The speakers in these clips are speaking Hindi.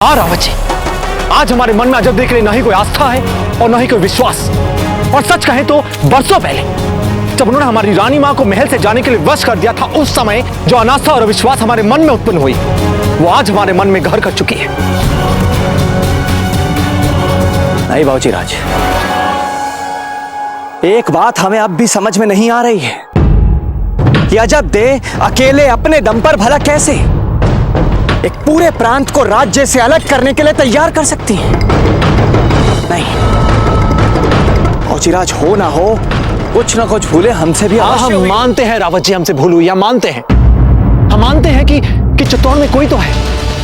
हाँ रावत जी, आज हमारे मन में अजब के लिए न ही कोई आस्था है और न ही कोई विश्वास। और सच कहें तो बरसों पहले जब उन्होंने हमारी रानी मां को महल से जाने के लिए वश कर दिया था, उस समय जो अनास्था और अविश्वास हमारे मन में उत्पन्न हुई वो आज हमारे मन में घर कर चुकी है। नहीं बाबूजी राज, एक बात हमें अब भी समझ में नहीं आ रही है कि अजब दे अकेले अपने दम पर भला कैसे एक पूरे प्रांत को राज्य से अलग करने के लिए तैयार कर सकती है। नहीं बाबूजी, हो ना हो कुछ ना कुछ भूले हमसे भी। हम मानते हैं रावत जी, हमसे भूल हुई, हम मानते हैं। हम मानते हैं कि चित्तौड़ में कोई तो है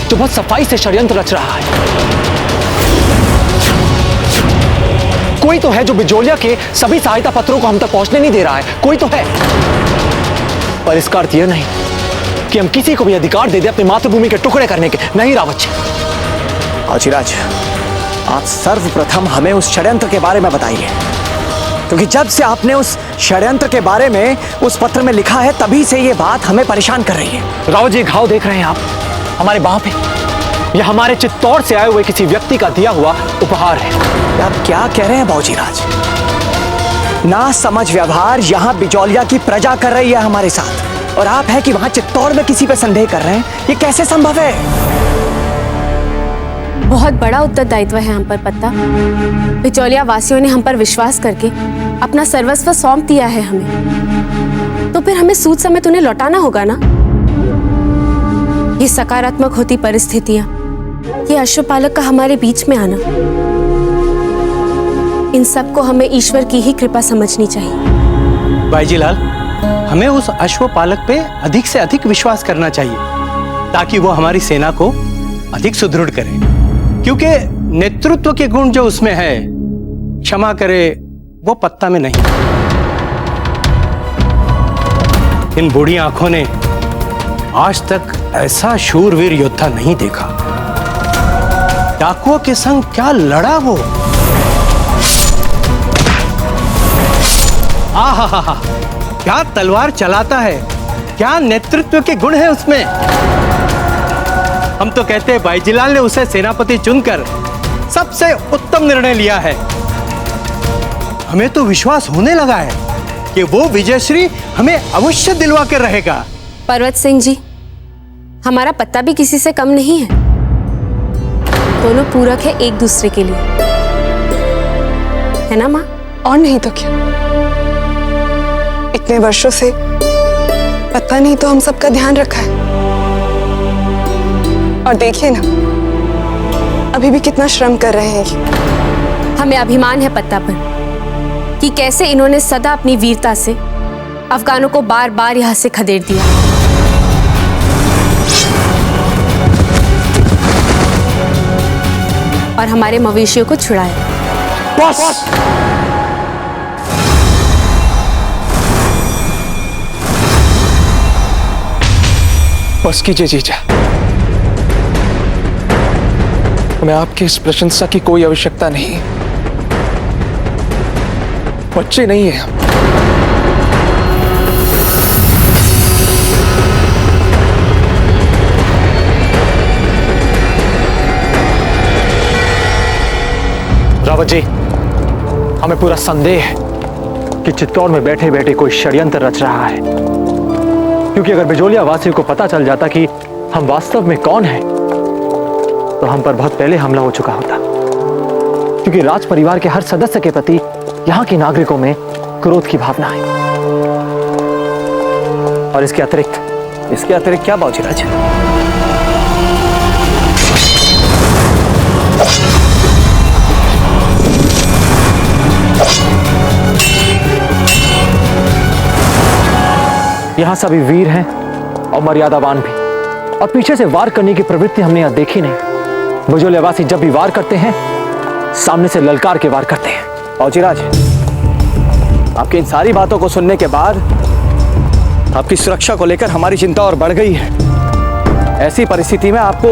जो बहुत सफाई से षड्यंत्र रच रहा है। कोई तो है जो बिजोलिया के सभी सहायता पत्रों को हम तक पहुंचने नहीं दे रहा है। कोई तो है, पर इसका अर्थ यह नहीं कि हम किसी को भी अधिकार दे दे अपनी मातृभूमि के टुकड़े करने के। नहीं रावत जी। बाबूजी, आप सर्वप्रथम हमें उस षड्यंत्र के बारे में बताइए, क्योंकि जब से आपने उस षड्यंत्र के बारे में उस पत्र में लिखा है तभी से ये बात हमें परेशान कर रही है। रावत जी, घाव देख रहे हैं आप हमारे बाह पे? यह हमारे चित्तौड़ से आए हुए किसी व्यक्ति का दिया हुआ उपहार है। आप क्या कह रहे हैं बाबूजी राज? ना समझ व्यवहार यहाँ बिजौलिया की प्रजा कर रही है हमारे साथ, और आप है कि वहां चित्तौड़ में किसी पे संदेह कर रहे हैं। ये कैसे संभव है? बहुत बड़ा उत्तरदायित्व है हम पर पत्ता। बिचौलिया वासियों ने हम पर विश्वास करके अपना सर्वस्व सौंप दिया है हमें, तो फिर हमें सूद समेत उन्हें लौटाना होगा ना। ये सकारात्मक होती परिस्थितियां, ये अश्वपालक का हमारे बीच में आना, इन सबको हमें ईश्वर की ही कृपा समझनी चाहिए। बाईजीलाल, हमें उस अश्वपालक पे अधिक से अधिक विश्वास करना चाहिए ताकि वो हमारी सेना को अधिक सुदृढ़ करे, क्योंकि नेतृत्व के गुण जो उसमें है, क्षमा करे, वो पत्ता में नहीं। इन बूढ़ी आंखों ने आज तक ऐसा शूरवीर योद्धा नहीं देखा। डाकुओं के संग क्या लड़ा वो! आहा, क्या तलवार चलाता है, क्या नेतृत्व के गुण है उसमें। हम तो कहते हैं बाईजीलाल ने उसे सेनापति चुनकर सबसे उत्तम निर्णय लिया है। हमें तो विश्वास होने लगा है कि वो विजयश्री हमें अवश्य दिलवा कर रहेगा। पर्वत सिंह जी, हमारा पत्ता भी किसी से कम नहीं है। दोनों पूरक है एक दूसरे के लिए, है ना माँ? और नहीं तो क्या, इतने वर्षों से पता नहीं तो हम सबका ध्यान रखा है, और देखिए ना अभी भी कितना श्रम कर रहे हैं। हमें अभिमान है पत्ता पर कि कैसे इन्होंने सदा अपनी वीरता से अफगानों को बार बार यहां से खदेड़ दिया। और हमारे मवेशियों को छुड़ाया। बस बस कीजिए जीजा, हमें आपकी इस प्रशंसा की कोई आवश्यकता नहीं। बच्चे नहीं हैं हम। रावत जी, हमें पूरा संदेह है कि चित्तौड़ में बैठे बैठे कोई षड्यंत्र रच रहा है, क्योंकि अगर बिजोलिया वासियों को पता चल जाता कि हम वास्तव में कौन हैं, तो हम पर बहुत पहले हमला हो चुका होता। क्योंकि राज परिवार के हर सदस्य के प्रति यहाँ के नागरिकों में क्रोध की भावना है। और इसके अतिरिक्त क्या बाबूजी राज? यहाँ सभी वीर हैं और मर्यादावान भी, और पीछे से वार करने की प्रवृत्ति हमने यहाँ देखी नहीं। बिजोलियावासी जब भी वार करते हैं, सामने से ललकार के वार करते हैं। बाबूजी राज, आपकी इन सारी बातों को सुनने के बाद आपकी सुरक्षा को लेकर हमारी चिंता और बढ़ गई है। ऐसी परिस्थिति में आपको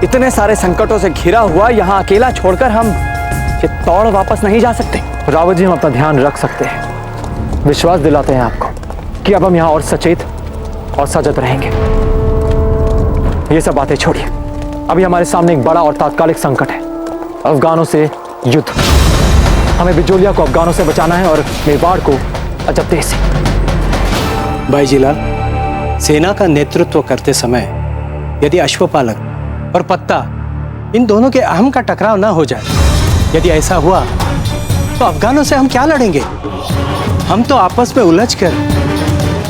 इतने सारे संकटों से घिरा हुआ यहाँ अकेला छोड़कर हम चित्तौड़ वापस नहीं जा सकते। रावत जी, हम अपना ध्यान रख सकते हैं। विश्वास दिलाते हैं आपको कि अब हम यहाँ और सचेत और सजग रहेंगे। ये सब बातें छोड़िए, अभी हमारे सामने एक बड़ा और तात्कालिक संकट है, अफगानों से युद्ध। हमें बिजोलिया को अफगानों से बचाना है और मेवाड़ को अजब्दे से। बाईजीलाल, सेना का नेतृत्व करते समय यदि अश्वपालक और पत्ता इन दोनों के अहम का टकराव ना हो जाए, यदि ऐसा हुआ तो अफगानों से हम क्या लड़ेंगे? हम तो आपस में उलझकर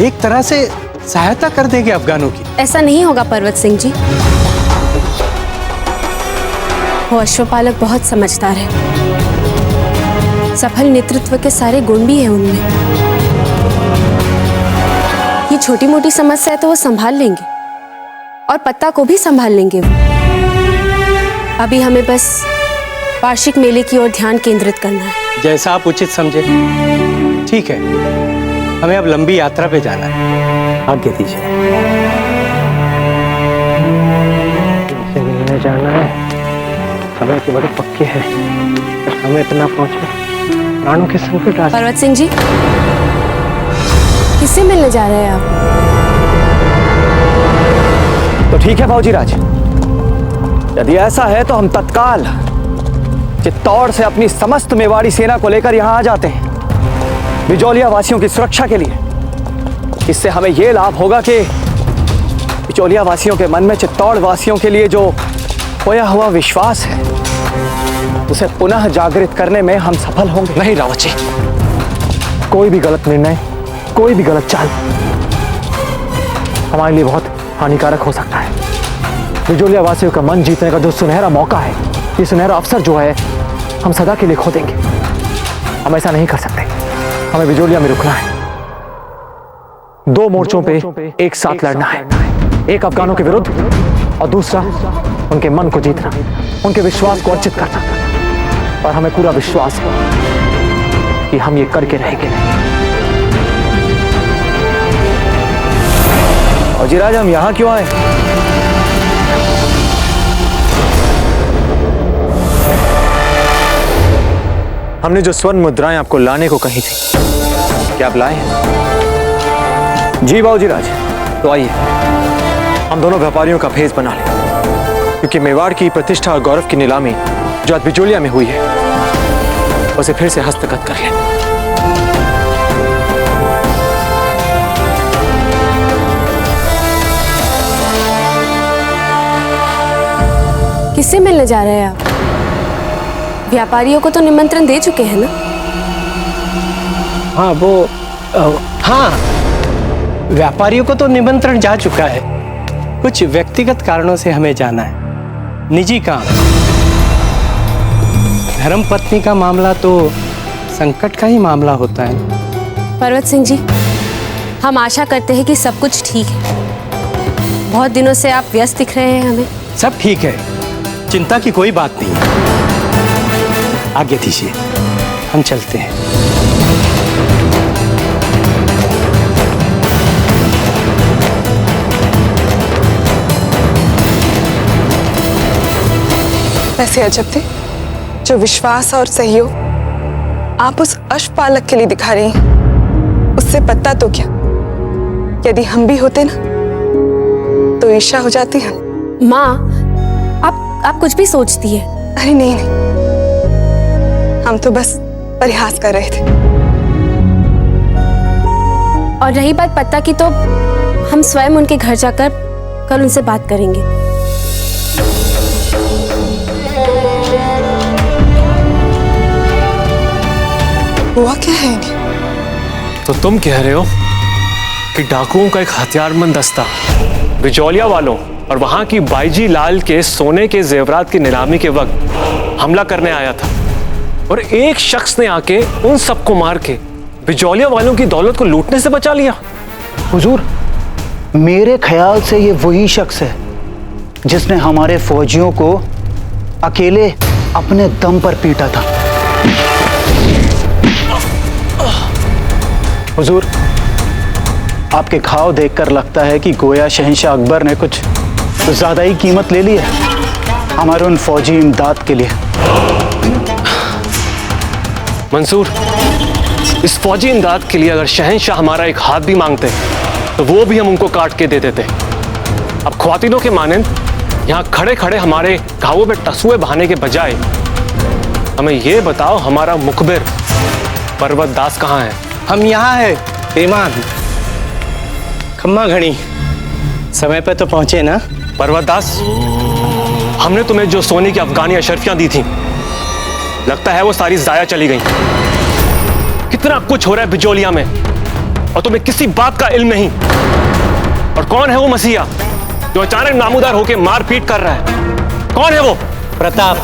एक तरह से सहायता कर देंगे अफगानों की। ऐसा नहीं होगा पर्वत सिंह जी। वो अश्वपालक बहुत समझदार है, सफल नेतृत्व के सारे गुण भी हैं उनमें। ये छोटी मोटी समस्या है तो वो संभाल लेंगे और पत्ता को भी संभाल लेंगे वो। अभी हमें बस वार्षिक मेले की ओर ध्यान केंद्रित करना है। जैसा आप उचित समझे। ठीक है, हमें अब लंबी यात्रा पे जाना है, आज्ञा दीजिए। से मिलने जाना है, समय के बड़े पक्के हैं, हमें इतना पहुंचे प्राणों के संकट आ। पर्वत सिंह जी, किससे मिलने जा रहे हैं आप? तो ठीक है फौजी राज, यदि ऐसा है तो हम तत्काल चित्तौड़ से अपनी समस्त मेवाड़ी सेना को लेकर यहां आ जाते हैं, बिजोलिया वासियों की सुरक्षा के लिए। इससे हमें यह लाभ होगा कि बिजोलिया वासियों के मन में चित्तौड़ वासियों के लिए जो खोया हुआ विश्वास है, उसे पुनः जागृत करने में हम सफल होंगे। नहीं रावत जी, कोई भी गलत निर्णय, कोई भी गलत चाल हमारे लिए बहुत हानिकारक हो सकता है। बिजोलिया वासियों का मन जीतने का जो सुनहरा मौका है, ये सुनहरा अवसर जो है, हम सदा के लिए खो देंगे। हम ऐसा नहीं कर सकते, हमें बिजोलिया में रुकना है। दो मोर्चों पे एक साथ लड़ना है, एक अफगानों के विरुद्ध और दूसरा उनके मन को जीतना, उनके विश्वास को अर्जित करना। और हमें पूरा विश्वास है कि हम ये करके रहेंगे। फौजी राज, हम यहां क्यों आए? हमने जो स्वर्ण मुद्राएं आपको लाने को कही थी, क्या आप लाए हैं? जी फौजी राज। तो आइए हम दोनों व्यापारियों का भेष बना लें, क्योंकि मेवाड़ की प्रतिष्ठा और गौरव की नीलामी जो आज बिजोलिया में हुई है, उसे फिर से हस्तगत कर लें। किससे मिलने जा रहे हैं आप? व्यापारियों को तो निमंत्रण दे चुके हैं ना? हाँ हाँ, व्यापारियों को तो निमंत्रण जा चुका है। कुछ व्यक्तिगत कारणों से हमें जाना है, निजी काम। धर्म पत्नी का मामला तो संकट का ही मामला होता है। पर्वत सिंह जी, हम आशा करते हैं कि सब कुछ ठीक है। बहुत दिनों से आप व्यस्त दिख रहे हैं हमें। सब ठीक है, चिंता की कोई बात नहीं है। आज्ञा दीजिए, हम चलते हैं। वैसे अजब थे, जो विश्वास और सहयोग आप उस अश्वपालक के लिए दिखा रही हैं, उससे पत्ता तो क्या, यदि हम भी होते ना तो ईर्ष्या हो जाती है। माँ, आप कुछ भी सोचती है। अरे नहीं, हम तो बस परिहास कर रहे थे। और रही बात पत्ता की, तो हम स्वयं उनके घर जाकर कल उनसे बात करेंगे। हुआ क्या है इन्हें? तो तुम कह रहे हो कि डाकुओं का एक हथियारबंद दस्ता बिजोलिया वालों और वहां की बाईजी लाल के सोने के जेवरात की नीलामी के वक्त हमला करने आया था, और एक शख्स ने आके उन सबको मार के बिजोलिया वालों की दौलत को लूटने से बचा लिया? हुजूर, मेरे ख्याल से ये वही शख्स है जिसने हमारे फौजियों को अकेले अपने दम पर पीटा था। हुजूर, आपके घाव देखकर लगता है कि गोया शहंशाह अकबर ने कुछ ज्यादा ही कीमत ले ली है हमारे उन फौजी इमदाद के लिए। मंसूर, इस फौजी इमदाद के लिए अगर शहंशाह हमारा एक हाथ भी मांगते तो वो भी हम उनको काट के दे देते। अब ख्वातीनों के मानंद यहाँ खड़े खड़े हमारे घावों पे टसुए बहाने के बजाय हमें ये बताओ, हमारा मुखबिर पर्वत दास कहाँ है? हम यहाँ है श्रीमान। खम्मा घड़ी समय पे तो पहुंचे ना? पर्वत दास, हमने तुम्हें जो सोने की अफगानी अशर्फियां दी थी, लगता है वो सारी जाया चली गई। कितना कुछ हो रहा है बिजोलिया में और तुम्हें किसी बात का इल्म नहीं। और कौन है वो मसीहा जो अचानक नामूदार होकर मारपीट कर रहा है? कौन है वो? प्रताप।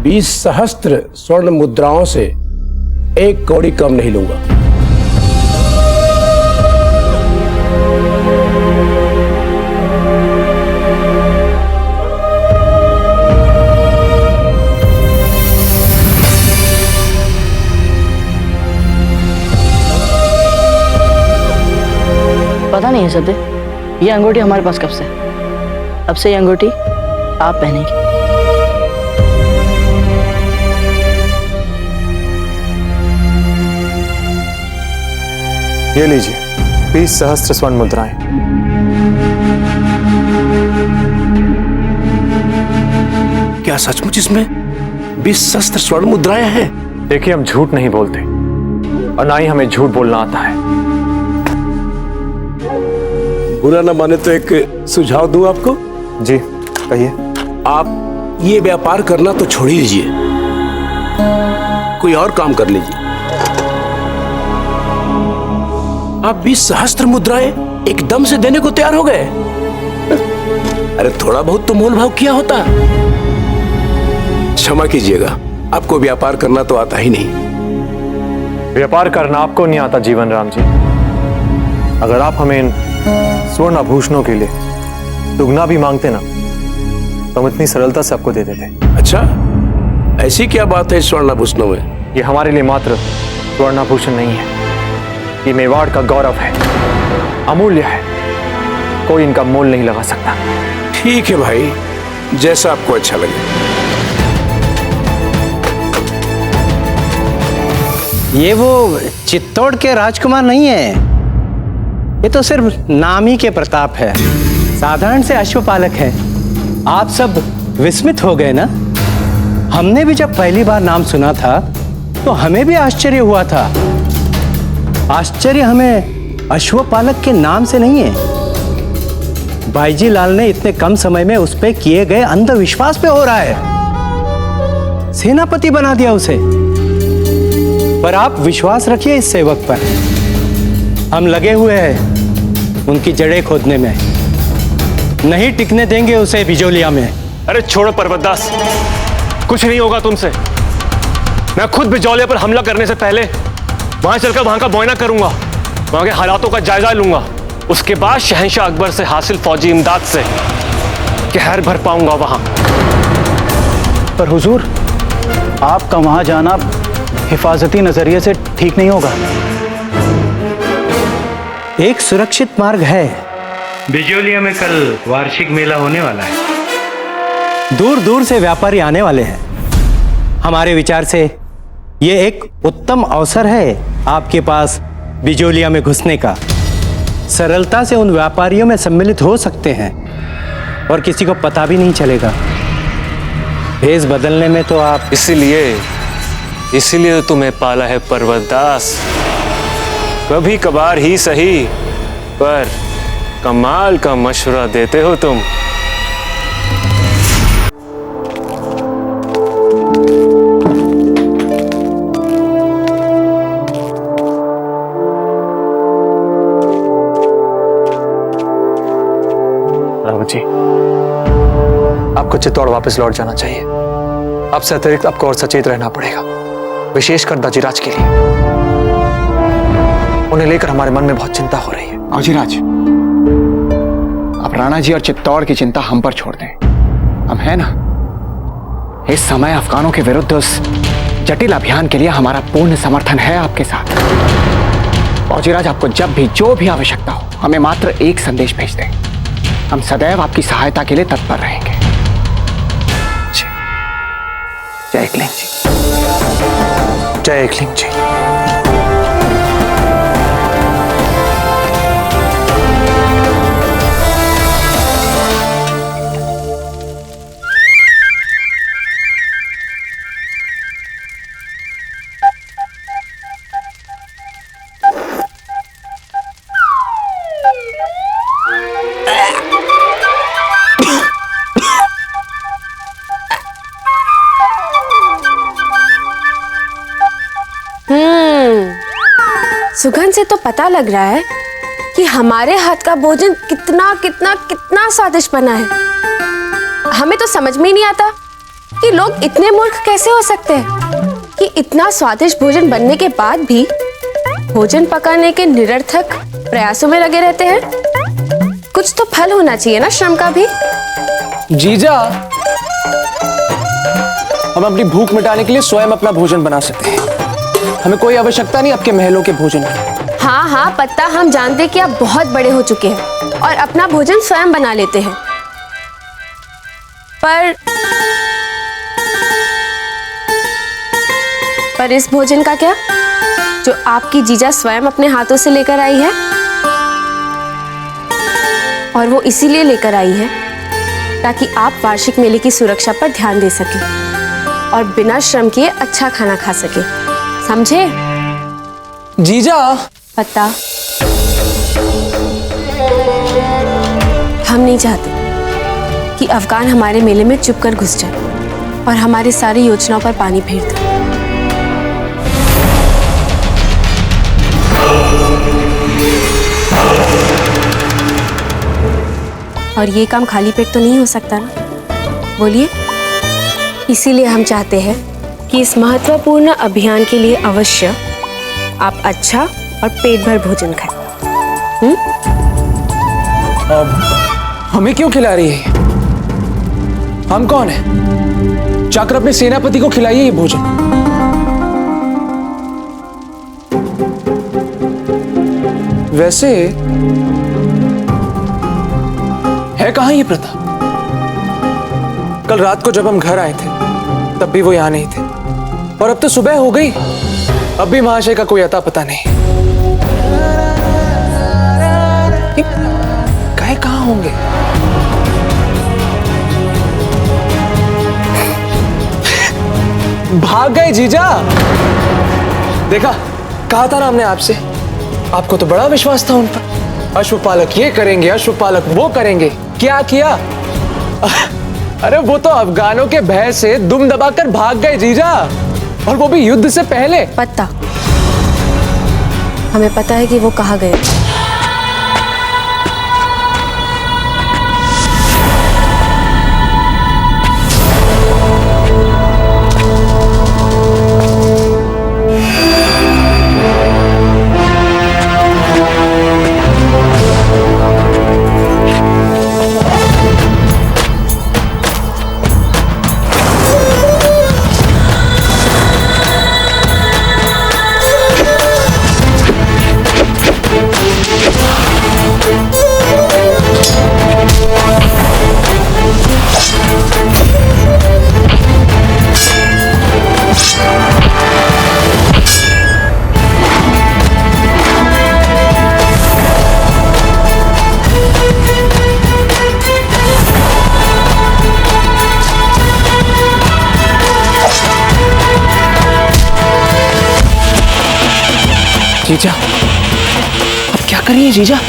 20 सहस्त्र स्वर्ण मुद्राओं से एक कौड़ी कम नहीं लूंगा। पता नहीं है सदे, ये अंगूठी हमारे पास कब से है? अब से ये अंगूठी आप पहनेंगे। ये लीजिए 20 सहस्त्र स्वर्ण मुद्राएं। क्या सचमुच इसमें 20 सहस्त्र स्वर्ण मुद्राएं हैं? देखिए, हम झूठ नहीं बोलते और ना ही हमें झूठ बोलना आता है। बुरा ना माने तो एक सुझाव दूं आपको? जी कहिए। आप ये व्यापार करना तो छोड़ ही दीजिए, कोई और काम कर लीजिए। आप 20 सहस्त्र मुद्राएं एकदम से देने को तैयार हो गए? अरे थोड़ा बहुत तो मोल भाव किया होता। क्षमा कीजिएगा, आपको व्यापार करना तो आता ही नहीं। व्यापार करना आपको नहीं आता जीवन राम जी। अगर आप हमें इन स्वर्ण आभूषणों के लिए दुगना भी मांगते ना, तो हम इतनी सरलता से आपको दे देते। अच्छा, ऐसी क्या बात है स्वर्ण आभूषणों में? ये हमारे लिए मात्र स्वर्ण आभूषण नहीं है, ये मेवाड़ का गौरव है, अमूल्य है, कोई इनका मोल नहीं लगा सकता। ठीक है भाई, जैसा आपको अच्छा लगे। ये वो चित्तौड़ के राजकुमार नहीं है, ये तो सिर्फ नाम ही के प्रताप है, साधारण से अश्वपालक है। आप सब विस्मित हो गए ना? हमने भी जब पहली बार नाम सुना था तो हमें भी आश्चर्य हुआ था। आश्चर्य हमें अश्वपालक के नाम से नहीं है, बाईजी लाल ने इतने कम समय में उस पे किए गए अंधविश्वास पे हो रहा है। सेनापति बना दिया उसे। पर आप विश्वास रखिए इस सेवक पर, हम लगे हुए हैं उनकी जड़ें खोदने में, नहीं टिकने देंगे उसे बिजोलिया में। अरे छोड़ो पर्वतदास, कुछ नहीं होगा तुमसे। मैं खुद बिजोलिया पर हमला करने से पहले वहां चलकर वहां का मुआयना करूंगा, वहां के हालातों का जायजा लूंगा। उसके बाद शहंशाह अकबर से हासिल फौजी इमदाद से कहर भर पाऊंगा वहां। पर हुजूर, आपका वहां जाना हिफाजती नजरिए से ठीक नहीं होगा। एक सुरक्षित मार्ग है। बिजोलिया में कल वार्षिक मेला होने वाला है। दूर दूर से व्यापारी आने वाले हैं। हमारे विचार से ये एक उत्तम अवसर है आपके पास बिजोलिया में घुसने का। सरलता से उन व्यापारियों में सम्मिलित हो सकते हैं और किसी को पता भी नहीं चलेगा। भेष बदलने में तो आप इसीलिए तुम्हें पाला है पर्वतदास। कभी कभार ही सही, पर कमाल का मशवरा देते हो तुम। रावत जी, आपको चित्तौड़ वापस लौट जाना चाहिए। आपसे अतिरिक्त आपको और सचेत रहना पड़ेगा, विशेषकर दाजीराज के लिए। उन्हें लेकर हमारे मन में बहुत चिंता हो रही है। दाजीराज, अब राणा जी और चित्तौड़ की चिंता हम पर छोड़ दें। हम है ना, इस समय अफगानों के विरुद्ध उस जटिल अभियान के लिए हमारा पूर्ण समर्थन है आपके साथ। दाजीराज, आपको जब भी जो भी आवश्यकता हो, हमें मात्र एक संदेश भेज दें। हम सदैव आपकी सहायता के लिए तत्पर रहेंगे। जय एकलिंग जी, जय एकलिंग जी। सुगंध से तो पता लग रहा है कि हमारे हाथ का भोजन कितना कितना कितना स्वादिष्ट बना है। हमें तो समझ में ही नहीं आता कि लोग इतने मूर्ख कैसे हो सकते हैं कि इतना स्वादिष्ट भोजन बनने के बाद भी भोजन पकाने के निरर्थक प्रयासों में लगे रहते हैं। कुछ तो फल होना चाहिए ना श्रम का भी। जीजा, हम अपनी भूख मिटाने के लिए स्वयं अपना भोजन बना सकते हैं। हमें कोई आवश्यकता नहीं आपके महलों के भोजन की। हाँ हाँ पत्ता, हम जानते हैं कि आप बहुत बड़े हो चुके हैं और अपना भोजन स्वयं बना लेते हैं, पर इस भोजन का क्या जो आपकी जीजा स्वयं अपने हाथों से लेकर आई है? और वो इसीलिए लेकर आई है ताकि आप वार्षिक मेले की सुरक्षा पर ध्यान दे सके और बिना श्रम किए अच्छा खाना खा सके, समझे? जीजा, पत्ता, हम नहीं चाहते कि अफगान हमारे मेले में चुप कर घुस जाए और हमारी सारी योजनाओं पर पानी फेर दे। और ये काम खाली पेट तो नहीं हो सकता ना, बोलिए? इसीलिए हम चाहते हैं कि इस महत्वपूर्ण अभियान के लिए अवश्य आप अच्छा और पेट भर भोजन खाएं। हमें क्यों खिला रही है? हम कौन है? जाकर अपने सेनापति को खिलाइए ये भोजन। वैसे है कहां ये प्रथा? कल रात को जब हम घर आए थे तब भी वो यहां नहीं थे, और अब तो सुबह हो गई, अब भी महाशय का कोई अता पता नहीं। गए कहां होंगे? भाग गए जीजा। देखा, कहा था ना हमने आपसे, आपको तो बड़ा विश्वास था उन पर। अश्वपालक ये करेंगे, अश्वपालक वो करेंगे। क्या किया? अरे वो तो अफगानों के भय से दुम दबाकर भाग गए जीजा, और वो भी युद्ध से पहले। पत्ता, हमें पता है कि वो कहाँ गए। जीजा, अब क्या करिए जीजा?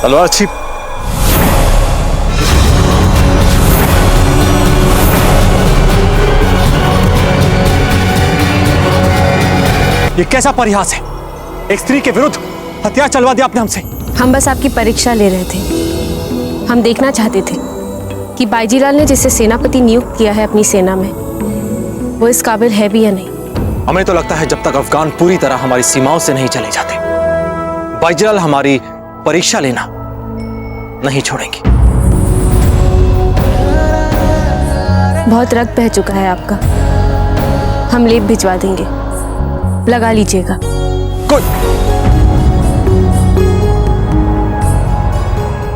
तलवार छिप। ये कैसा परिहास है? एक स्त्री के विरुद्ध हथियार चलवा दिया आपने हमसे। हम बस आपकी परीक्षा ले रहे थे। हम देखना चाहते थे कि बाईजीलाल ने जिसे सेनापति नियुक्त किया है अपनी सेना में, वो इस काबिल है भी या नहीं। हमें तो लगता है जब तक अफगान पूरी तरह हमारी सीमाओं से नहीं चले जाते, बाईजीलाल हमारी परीक्षा लेना नहीं छोड़ेंगे। बहुत रक्त बह चुका है आपका। हम लेप भिजवा देंगे, लगा लीजिएगा।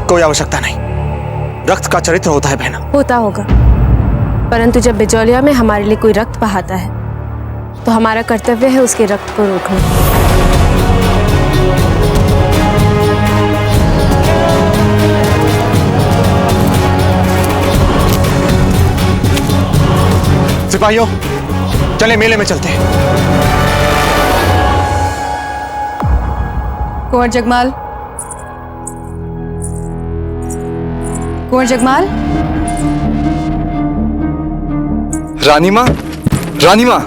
कोई आवश्यकता नहीं। रक्त का चरित्र होता है बहना। होता होगा, परंतु जब बिजौलिया में हमारे लिए कोई रक्त बहाता है तो हमारा कर्तव्य है उसके रक्त को रोकना। सिपाहियों, चले मेले में चलते हैं। कुंवर जगमाल, कुंवर जगमाल। रानी माँ, रानी माँ।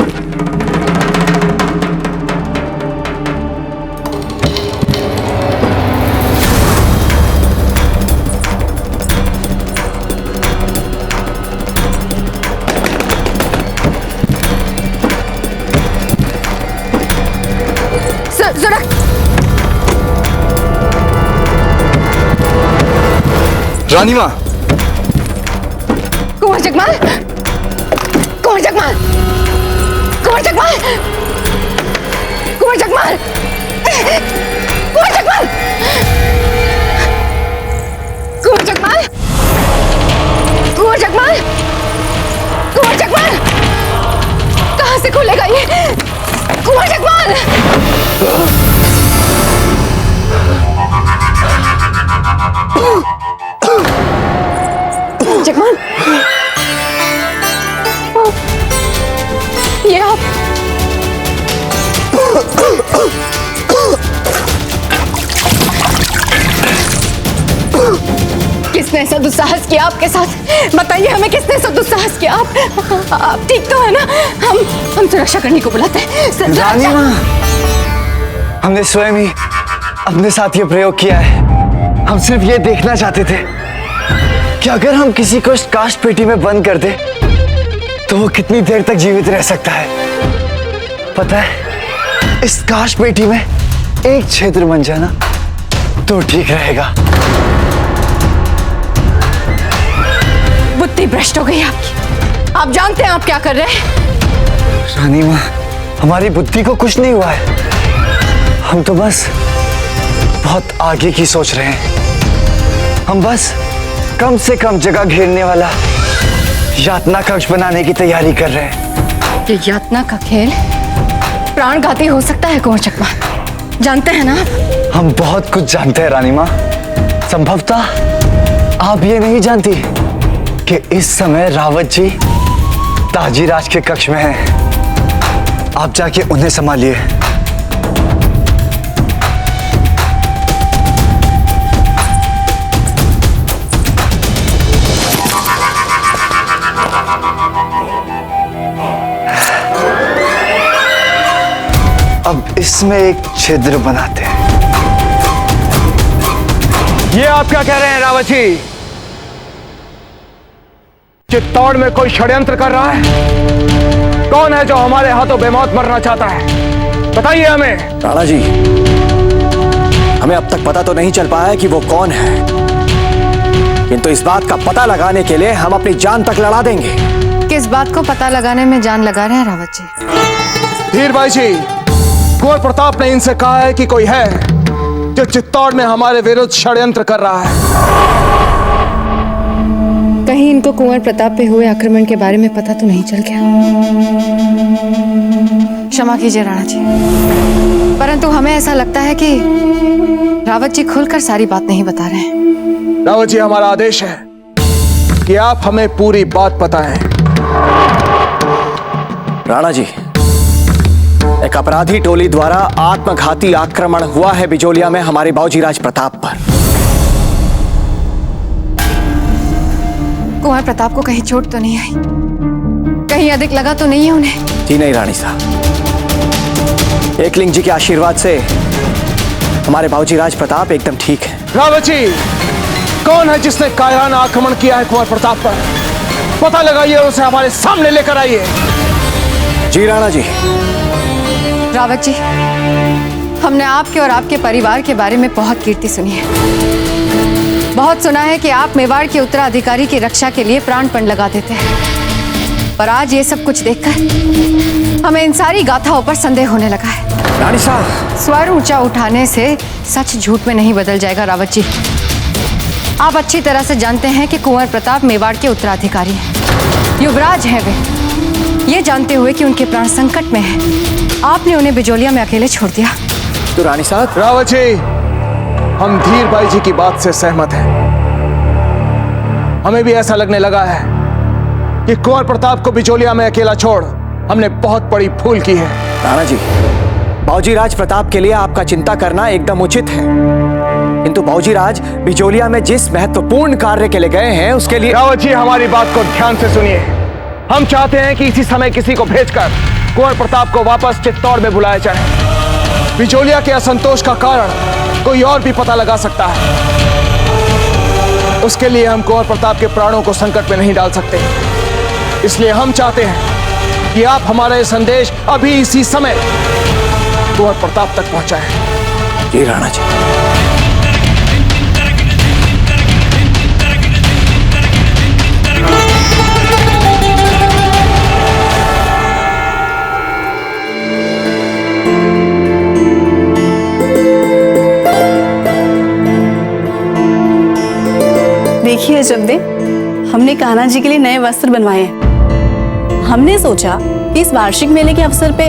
जरा रानी माँ। कुंवर जगमाल, कुंवर जगमाल, कुंवर जगमाल, कुंवर जगमाल, कुंवर जगमाल, कुंवर जगमाल, कुंवर जगमाल, कुंवर जगमाल, कहाँ से खुलेगा ये? कुंवर जगमाल! जगमाल, ये आप? किसने ऐसा दुस्साहस किया आपके साथ? बताइए हमें, किसने ऐसा दुस्साहस किया? आप ठीक तो है ना? हम सुरक्षा करने को बुलाते हैं। रानी माँ, हमने स्वयं ही अपने साथ ये प्रयोग किया है। हम सिर्फ ये देखना चाहते थे कि अगर हम किसी को इस काष्ठ पेटी में बंद कर दे तो वो कितनी देर तक जीवित रह सकता है। पता है, इस काष्ठ पेटी में एक छिद्र बन जाना तो ठीक रहेगा। बुद्धि भ्रष्ट हो गई आपकी। आप जानते हैं आप क्या कर रहे हैं? रानी माँ, हमारी बुद्धि को कुछ नहीं हुआ है। हम तो बस बहुत आगे की सोच रहे हैं। हम बस कम से कम जगह घेरने वाला यातना कक्ष बनाने की तैयारी कर रहे हैं। ये यातना का खेल प्राणघाती हो सकता है कुंवर जगमाल, जानते हैं ना आप? हम बहुत कुछ जानते हैं रानी माँ। संभवतः आप ये नहीं जानती कि इस समय रावत जी ताजीराज के कक्ष में हैं। आप जाके उन्हें संभालिए। अब इसमें एक छिद्र बनाते हैं। ये आप क्या कह रहे हैं रावत जी? चित्तौड़ में कोई षड्यंत्र कर रहा है? कौन है जो हमारे हाथों बेमौत मरना चाहता है? बताइए हमें। राणा जी, हमें अब तक पता तो नहीं चल पाया है कि वो कौन है, किंतु इस बात का पता लगाने के लिए हम अपनी जान तक लड़ा देंगे। किस बात को पता लगाने में जान लगा रहे हैं रावत जी? धीर भाई जी, कुंवर प्रताप ने इनसे कहा है कि कोई है जो चित्तौड़ में हमारे विरुद्ध षड्यंत्र कर रहा है। कहीं इनको कुंवर प्रताप पे हुए आक्रमण के बारे में पता तो नहीं चल गया? क्षमा कीजिए राणा जी, परंतु हमें ऐसा लगता है कि रावत जी खुलकर सारी बात नहीं बता रहे हैं। रावत जी, हमारा आदेश है कि आप हमें पूरी बात बताएं। राणा जी, एक अपराधी टोली द्वारा आत्मघाती आक्रमण हुआ है बिजोलिया में हमारे बाबूजी राज प्रताप पर। कुंवर प्रताप को कहीं चोट तो नहीं आई, कहीं अधिक लगा तो नहीं है उन्हें? जी नहीं रानी साहब, एकलिंग जी के आशीर्वाद से हमारे बाबूजी राज प्रताप एकदम ठीक है। रावत जी, कौन है जिसने कायराना आक्रमण किया है कुंवर प्रताप पर? पता लगाइए और उसे हमारे सामने लेकर आइए। जी राणा जी। रावत जी, हमने आपके और आपके परिवार के बारे में बहुत कीर्ति सुनी है, बहुत सुना है कि आप मेवाड़ के उत्तराधिकारी की रक्षा के लिए प्राणपण लगा देते हैं, पर आज ये सब कुछ देखकर हमें इन सारी गाथाओं पर संदेह होने लगा है। रानी साहब, स्वर ऊंचा उठाने से सच झूठ में नहीं बदल जाएगा रावत जी। आप अच्छी तरह से जानते हैं कि कुंवर प्रताप मेवाड़ के उत्तराधिकारी हैं, युवराज हैं वे। ये जानते हुए कि उनके प्राण संकट में हैं, आपने उन्हें बिजोलिया में अकेले छोड़ दिया। तो रानी साहब। रावत जी, हम धीर बाई जी की बात से सहमत हैं। हमें भी ऐसा लगने लगा है कि कुंवर प्रताप को बिजोलिया में अकेला छोड़ हमने बहुत बड़ी भूल की है। राणा जी, बाबूजी राज प्रताप के लिए आपका चिंता करना एकदम उचित है, किंतु बाबूजी राज बिजोलिया में जिस महत्वपूर्ण कार्य के लिए गए हैं उसके लिए। रावत जी, हमारी बात को ध्यान से सुनिए। हम चाहते हैं कि इसी समय किसी को भेजकर कुंवर प्रताप को वापस चित्तौड़ में बुलाया जाए। बिजोलिया के असंतोष का कारण कोई और भी पता लगा सकता है। उसके लिए हम कुंवर प्रताप के प्राणों को संकट में नहीं डाल सकते, इसलिए हम चाहते हैं कि आप हमारा ये संदेश अभी इसी समय कुंवर प्रताप तक पहुंचाएं। जी राणा जी। देखिए जब्दे, हमने कान्हा जी के लिए नए वस्त्र बनवाए हैं। हमने सोचा कि इस वार्षिक मेले के अवसर पे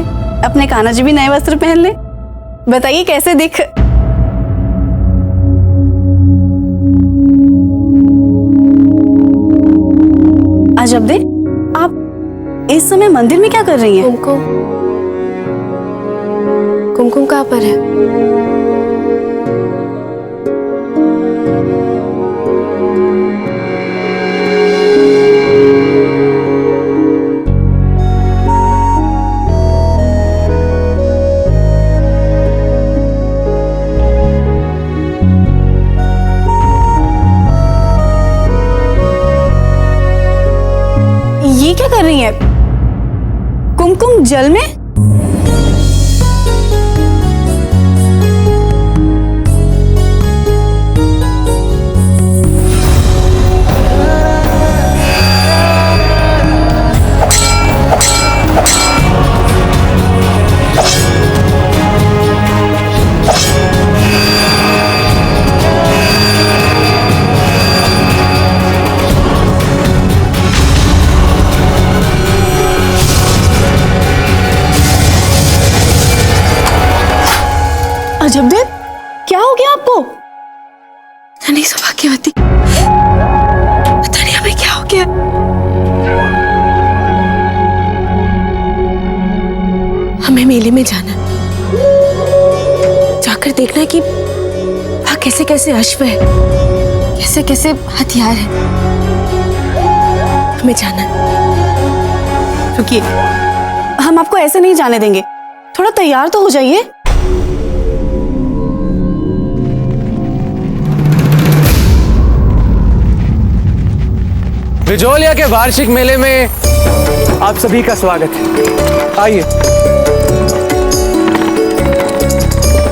अपने कान्हा जी भी नए वस्त्र पहन ले। बताइए कैसे दिख। जब्दे, आप इस समय मंदिर में क्या कर रही हैं? कुमकुम कहाँ पर है? ये क्या कर रही हैं? कुमकुम जल में? जबदेव, क्या हो गया आपको? पता नहीं सौभाग्यवती, पता नहीं हमें क्या हो गया। हमें मेले में जाना, जाकर देखना है कि वहां कैसे कैसे अश्व है, कैसे कैसे हथियार है। हमें जाना। रुकिए, हम आपको ऐसे नहीं जाने देंगे, थोड़ा तैयार तो हो जाइए। बिजोलिया के वार्षिक मेले में आप सभी का स्वागत है। आइए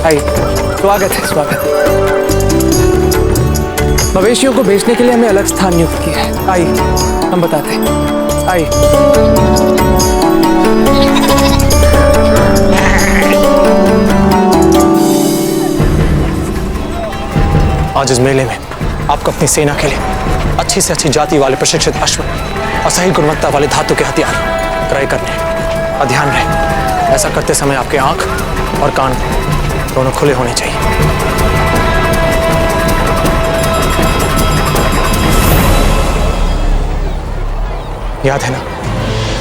आइए, स्वागत है, स्वागत है। मवेशियों को बेचने के लिए हमें अलग स्थान नियुक्त किया है। आइए हम बताते हैं। आइए। आज इस मेले में आपको अपनी सेना के लिए अच्छी से अच्छी जाति वाले प्रशिक्षित अश्व और सही गुणवत्ता वाले धातु के हथियार क्रय करने हैं। और ध्यान रहे, ऐसा करते समय आपके आंख और कान दोनों खुले होने चाहिए। याद है ना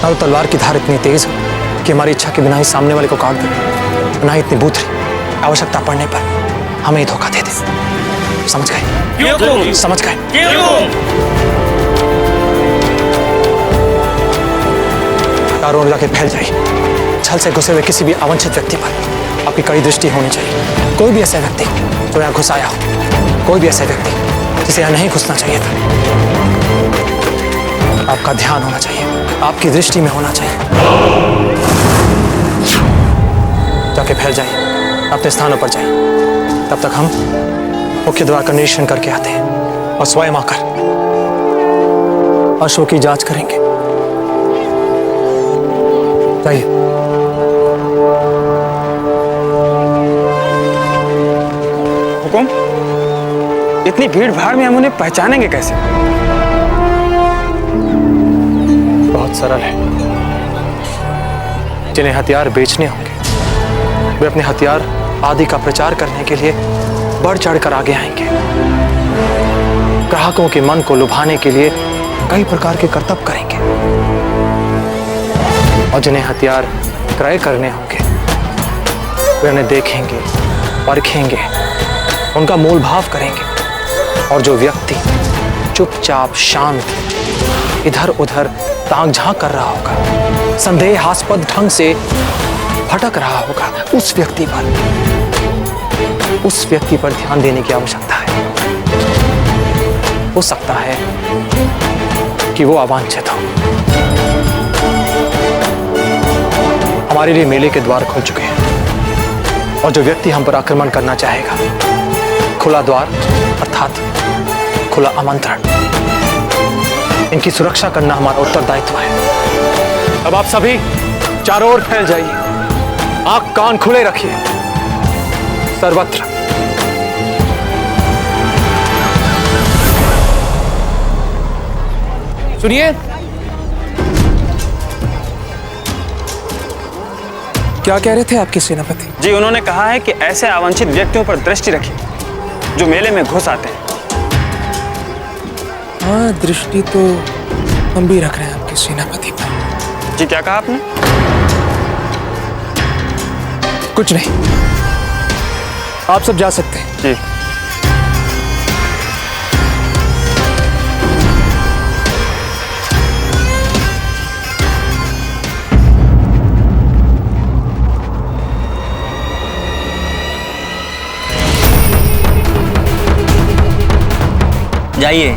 तो तलवार की धार इतनी तेज हो कि हमारी इच्छा के बिना ही सामने वाले को काट दे, ना ही इतनी बूथरी आवश्यकता पड़ने पर हमें ही धोखा दे दे। समझ गए? समझ गए? चारों ओर जाके फैल जाइए। छल से घुसे हुए किसी भी अवांछित व्यक्ति पर आपकी कड़ी दृष्टि होनी चाहिए। कोई भी ऐसा व्यक्ति जो यहाँ घुस आया हो, कोई भी ऐसा व्यक्ति जिसे यहाँ नहीं घुसना चाहिए था, आपका ध्यान होना चाहिए, आपकी दृष्टि में होना चाहिए। जाके फैल जाइए, अपने स्थानों पर जाइए। तब तक हम मुख्य द्वार का निरीक्षण करके आते हैं और स्वयं आकर अश्व की जांच करेंगे। जाइए। हुकुम, इतनी भीड़ भाड़ में हम उन्हें पहचानेंगे कैसे? बहुत सरल है। जिन्हें हथियार बेचने होंगे वे अपने हथियार आदि का प्रचार करने के लिए बढ़ चढ़कर आगे आएंगे। ग्राहकों के मन को लुभाने के लिए कई प्रकार के करतब करेंगे। और जिन्हें हथियार क्रय करने होंगे वे उन्हें देखेंगे, परखेंगे, उनका मोल भाव करेंगे। और जो व्यक्ति चुपचाप शांत इधर उधर ताक झांक कर रहा होगा, संदेहास्पद ढंग से भटक रहा होगा, उस व्यक्ति पर ध्यान देने की आवश्यकता है। हो सकता है कि वो अवांछित हो। हमारे लिए मेले के द्वार खुल चुके हैं और जो व्यक्ति हम पर आक्रमण करना चाहेगा, खुला द्वार अर्थात खुला आमंत्रण, इनकी सुरक्षा करना हमारा उत्तरदायित्व है। अब आप सभी चारों ओर फैल जाइए, आंख कान खुले रखिए सर्वत्र। सुनिए, क्या कह रहे थे आपके सेनापति? जी, उन्होंने कहा है कि ऐसे अवांछित व्यक्तियों पर दृष्टि रखिए जो मेले में घुस आते हैं। हाँ, दृष्टि तो हम भी रख रहे हैं आपके सेनापति पर। जी, क्या कहा आपने? कुछ नहीं, आप सब जा सकते हैं। जी। जाइए।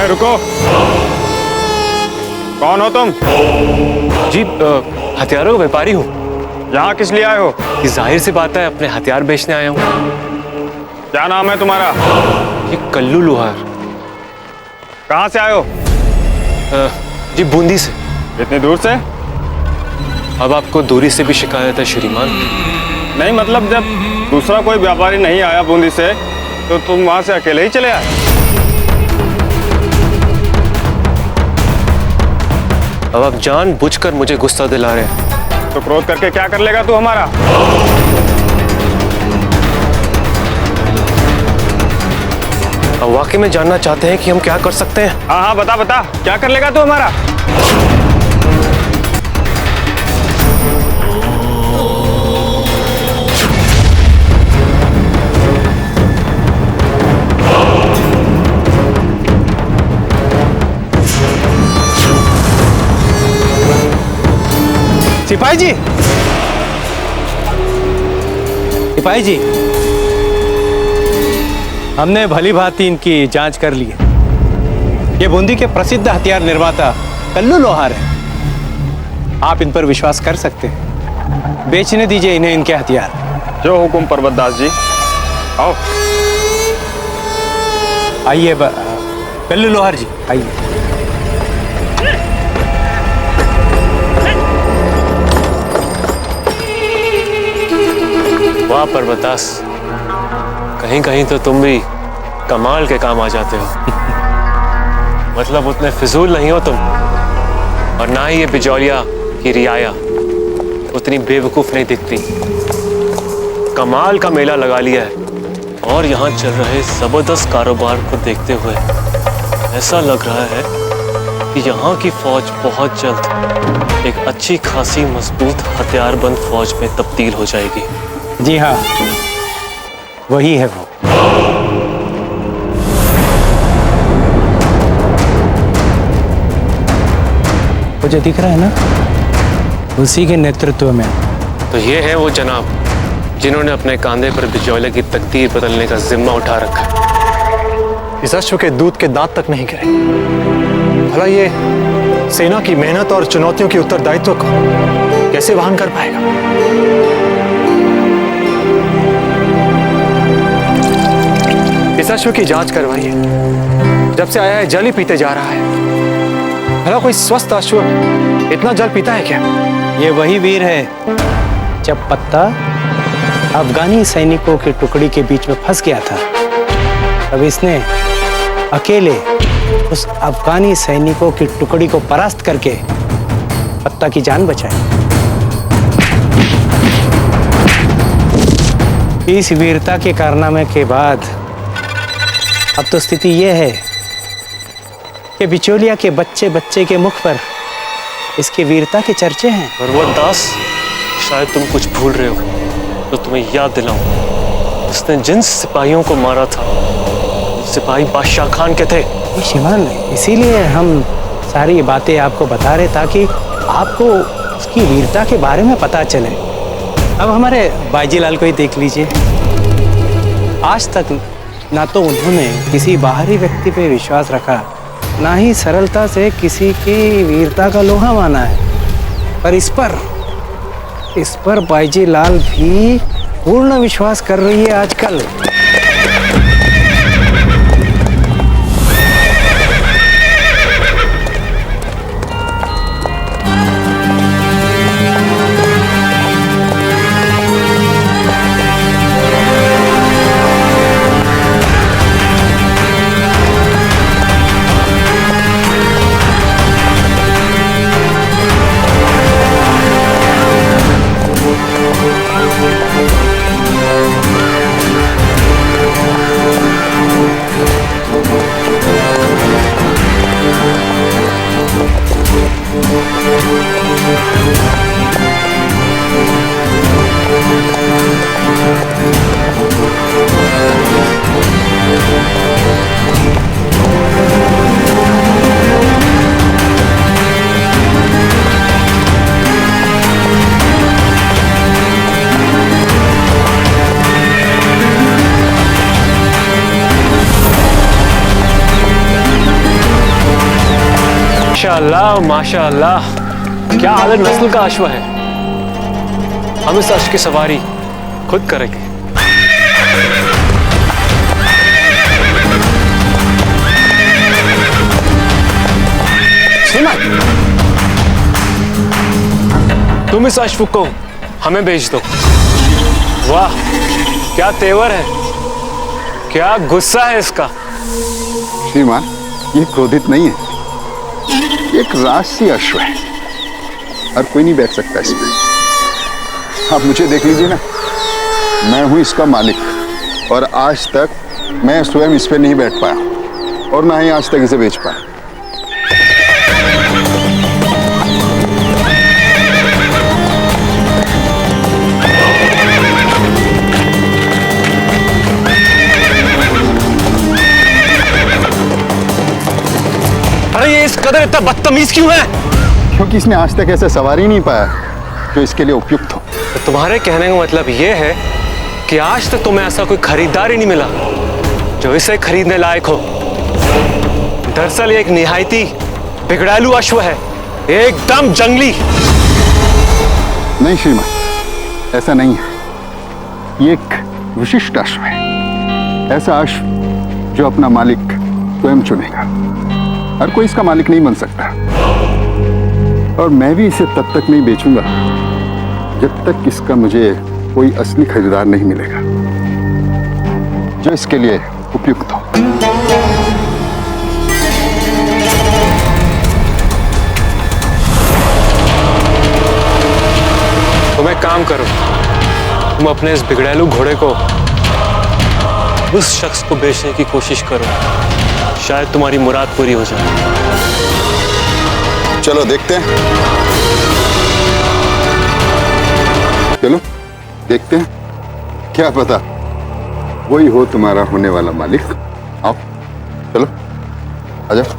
रुको, कौन हो तुम? जी, हथियारों का व्यापारी हूँ। यहाँ किस लिए आए हो? ये जाहिर सी बात है, अपने हथियार बेचने आया हूँ। क्या नाम है तुम्हारा? ये कल्लू लोहार। कहाँ से आए हो? जी, बूंदी से। इतनी दूर से? अब आपको दूरी से भी शिकायत है श्रीमान? नहीं, मतलब जब दूसरा कोई व्यापारी नहीं आया बूंदी से तो तुम वहां से अकेले ही चले आए? अब आप जानबूझकर मुझे गुस्सा दिला रहे हैं। तो क्रोध करके क्या कर लेगा तू हमारा? अब वाकई में जानना चाहते हैं कि हम क्या कर सकते हैं? हाँ हाँ, बता बता, क्या कर लेगा तू हमारा? सिपाही जी, सिपाही जी, हमने भली भांति इनकी जांच कर ली है। ये बूंदी के प्रसिद्ध हथियार निर्माता कल्लू लोहार हैं। आप इन पर विश्वास कर सकते हैं। बेचने दीजिए इन्हें इनके हथियार। जो हुकुम पर्वतदास जी। आओ। आइए कल्लू लोहार जी, आइए। वाह पर्वतास, कहीं कहीं तो तुम भी कमाल के काम आ जाते हो। मतलब उतने फिजूल नहीं हो तुम, और ना ही ये बिजौलिया की रियाया उतनी बेवकूफ नहीं दिखती। कमाल का मेला लगा लिया है और यहाँ चल रहे जबरदस्त कारोबार को देखते हुए ऐसा लग रहा है कि यहाँ की फौज बहुत जल्द एक अच्छी खासी मजबूत हथियारबंद फौज में तब्दील हो जाएगी। जी हाँ, वही है वो। वो जो दिख रहा है ना, उसी के नेतृत्व में। तो ये है वो जनाब जिन्होंने अपने कांधे पर बिजौलिया की तकदीर बदलने का जिम्मा उठा रखा। इस अश्व के दूध के दांत तक नहीं गिरे। भला ये सेना की मेहनत और चुनौतियों की उत्तरदायित्व को कैसे वहन कर पाएगा? इस अश्व की जांच करवाइए। जब से आया है जल ही पीते जा रहा है। भला कोई स्वस्थ अश्व इतना जल पीता है क्या? ये वही वीर है जब पत्ता अफगानी सैनिकों की टुकड़ी के बीच में फंस गया था, तब इसने अकेले उस अफगानी सैनिकों की टुकड़ी को परास्त करके पत्ता की जान बचाई। इस वीरता के कारनामे के बाद अब तो स्थिति यह है कि बिचौलिया के बच्चे बच्चे के मुख पर इसकी वीरता के चर्चे हैं। भरवत दास, शायद तुम कुछ भूल रहे हो, तो तुम्हें याद दिलाऊं। उसने जिन सिपाहियों को मारा था, वो सिपाही बादशाह खान के थे। श्रीमान, इसीलिए हम सारी बातें आपको बता रहे ताकि आपको उसकी वीरता के बारे में पता चले। अब हमारे बाजीलाल को ही देख लीजिए। आज तक ना तो उन्होंने किसी बाहरी व्यक्ति पे विश्वास रखा, ना ही सरलता से किसी की वीरता का लोहा माना है। पर इस पर बाजीलाल भी पूर्ण विश्वास कर रही है आजकल। माशाअल्लाह माशाअल्लाह, क्या आलम नस्ल का अश्व है। हम इस अश्व की सवारी खुद करेंगे। तुम इस अश्व को हमें बेच दो। वाह, क्या तेवर है, क्या गुस्सा है इसका। श्रीमान, ये क्रोधित नहीं है, एक राजसी अश्व है, हर कोई नहीं बैठ सकता इसमें। आप मुझे देख लीजिए ना, मैं हूं इसका मालिक और आज तक मैं स्वयं इस पे नहीं बैठ पाया और ना ही आज तक इसे बेच पाया। अरे ये इस कदर इतना बदतमीज क्यों है? क्योंकि इसने आज तक ऐसा सवारी नहीं पाया जो इसके लिए उपयुक्त हो। तो तुम्हारे कहने का मतलब ये है कि आज तक तुम्हें ऐसा कोई खरीदार ही नहीं मिला जो इसे खरीदने लायक हो। दरअसल ये एक निहायती बिगड़ालू अश्व है, एकदम जंगली। नहीं श्रीमान, ऐसा नहीं है। ये एक विशिष्ट अश्व है, ऐसा अश्व जो अपना मालिक स्वयं चुनेगा। हर कोई इसका मालिक नहीं बन सकता और मैं भी इसे तब तक नहीं बेचूंगा जब तक इसका मुझे कोई असली खरीदार नहीं मिलेगा जो इसके लिए उपयुक्त हो। तुम एक काम करो, तुम अपने इस बिगड़ैलू घोड़े को उस शख्स को बेचने की कोशिश करो, शायद तुम्हारी मुराद पूरी हो जाए। चलो देखते हैं, चलो देखते हैं, क्या पता वही हो तुम्हारा होने वाला मालिक। आओ चलो आ जाओ।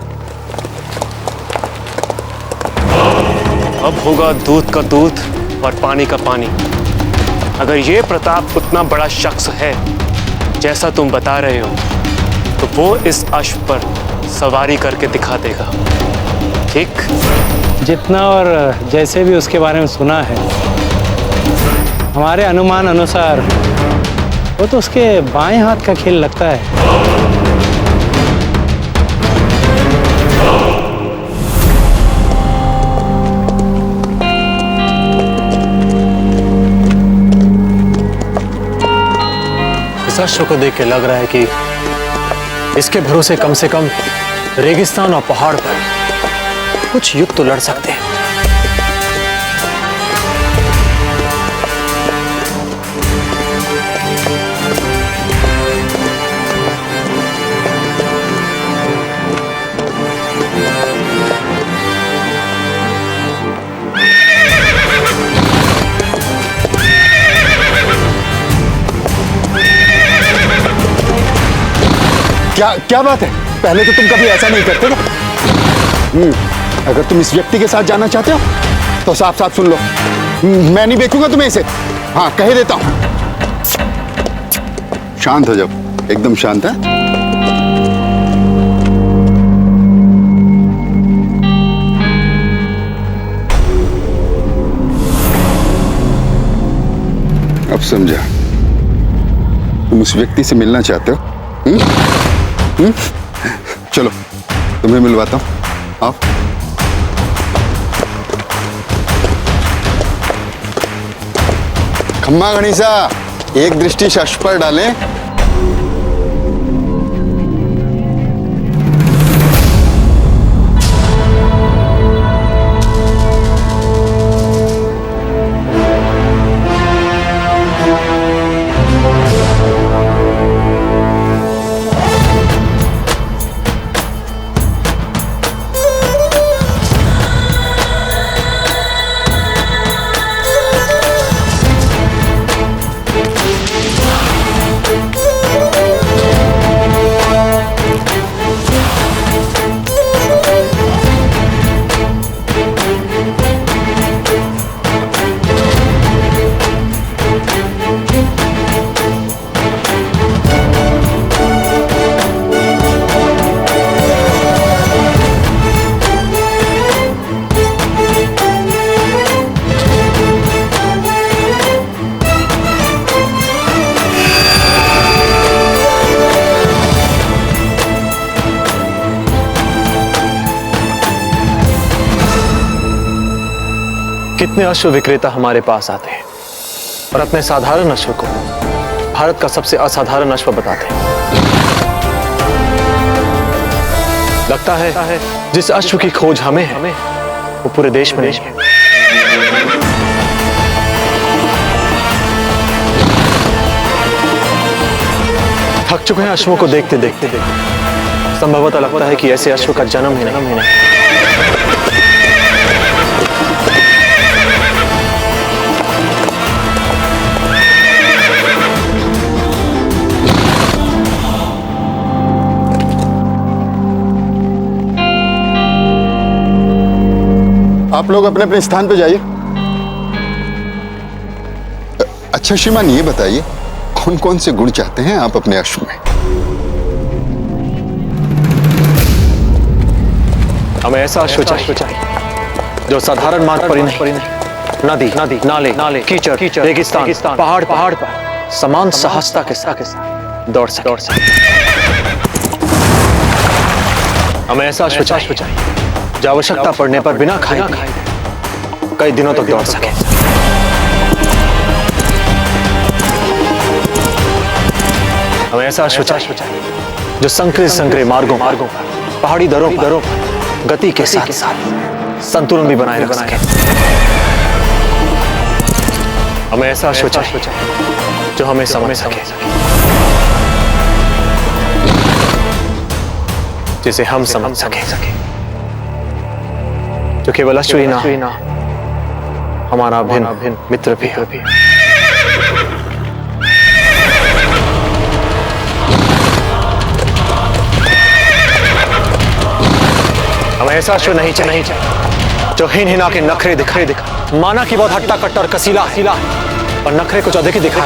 अब होगा दूध का दूध और पानी का पानी। अगर ये प्रताप उतना बड़ा शख्स है जैसा तुम बता रहे हो तो वो इस अश्व पर सवारी करके दिखा देगा, ठीक? जितना और जैसे भी उसके बारे में सुना है, हमारे अनुमान अनुसार वो तो उसके बाएं हाथ का खेल लगता है। इस अश्व को देख के लग रहा है कि इसके भरोसे कम से कम रेगिस्तान और पहाड़ पर कुछ युद्ध तो लड़ सकते हैं। क्या बात है? पहले तो तुम कभी ऐसा नहीं करते ना। अगर तुम इस व्यक्ति के साथ जाना चाहते हो तो साफ साफ सुन लो, मैं नहीं बेचूंगा तुम्हें इसे। हाँ कह देता हूं। शांत हो जाओ, एकदम शांत है। अब समझा, तुम उस व्यक्ति से मिलना चाहते हो। चलो तुम्हें मिलवाता हूं, आओ। खम्मा गणेशा, एक दृष्टि अश्व पर डालें। कितने अश्व विक्रेता हमारे पास आते हैं और अपने साधारण अश्व को भारत का सबसे असाधारण अश्व बताते हैं। लगता है जिस अश्व की खोज हमें है वो पूरे देश में नहीं है। थक चुके हैं अश्वों को देखते देखते। संभवतः लगता है कि ऐसे अश्व का जन्म ही नहीं। आप लोग अपने अपने स्थान पे जाइए। अच्छा श्रीमान, ये बताइए कौन कौन से गुण चाहते हैं आप अपने अश्व में? हमें ऐसा अश्व चाहिए जो साधारण मार्ग पर ही नहीं, नदी नाले कीचड़ रेगिस्तान पहाड़ पर समान साहसता के साथ दौड़ सके। हमें ऐसा अश्व चाहिए जो आवश्यकता पड़ने पर बिना खाए कई दिनों तक दौड़ सके। हमें ऐसा अश्व चाहिए जो संकरे मार्गों पर पहाड़ी दरों पर गति के साथ संतुलन भी बनाए रख सके। हमें ऐसा अश्व चाहिए जो हमें समझ सके, जिसे हम समझ सके। जो केवल अश्व ही ना हमारा अभिन्न मित्र भी है। हमें ऐसा अश्व नहीं चाहिए जो हीन हिना के नखरे दिखा माना कि बहुत हट्टा कट्टा और कसीला और नखरे कुछ अधिक ही दिखा।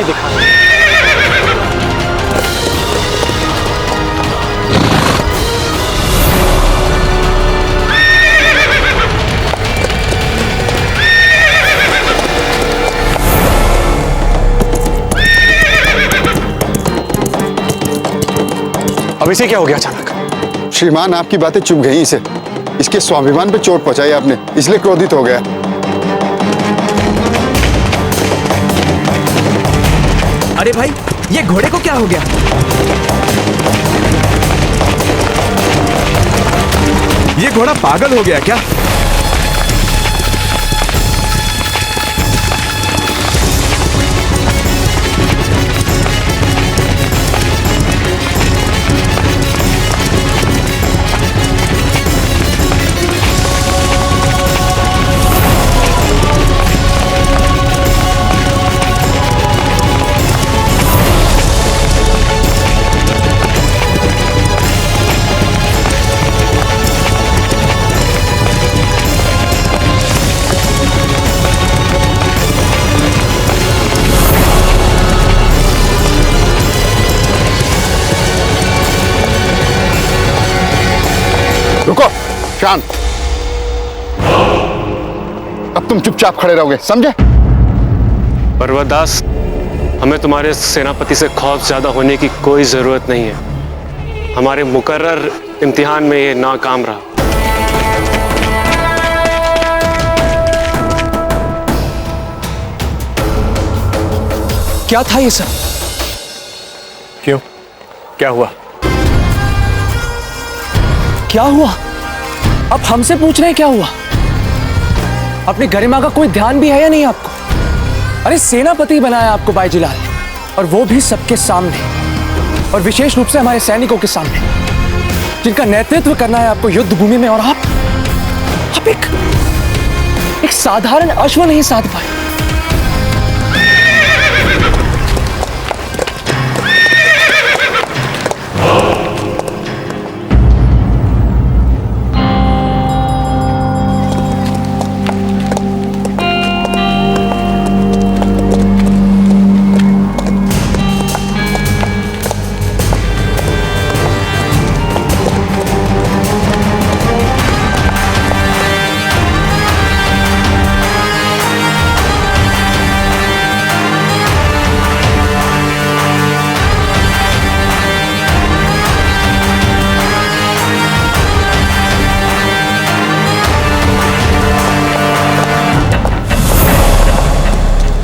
अब इसे क्या हो गया अचानक? श्रीमान, आपकी बातें चुप गई इसे। इसके स्वाभिमान पे चोट पहुंचाई आपने, इसलिए क्रोधित हो गया। अरे भाई, ये घोड़े को क्या हो गया? ये घोड़ा पागल हो गया क्या? रुको, शांत। अब तुम चुपचाप खड़े रहोगे, समझे? पर्वतदास, हमें तुम्हारे सेनापति से खौफ ज्यादा होने की कोई जरूरत नहीं है। हमारे मुकर्रर इम्तिहान में ये नाकाम रहा। क्या था ये सब? क्यों? क्या हुआ? क्या हुआ? अब हमसे पूछ रहे हैं क्या हुआ? अपनी गरिमा का कोई ध्यान भी है या नहीं आपको? अरे सेनापति बनाया आपको बाईजीलाल, और वो भी सबके सामने, और विशेष रूप से हमारे सैनिकों के सामने, जिनका नेतृत्व करना है आपको युद्ध भूमि में, और आप एक साधारण अश्व नहीं साध पाए।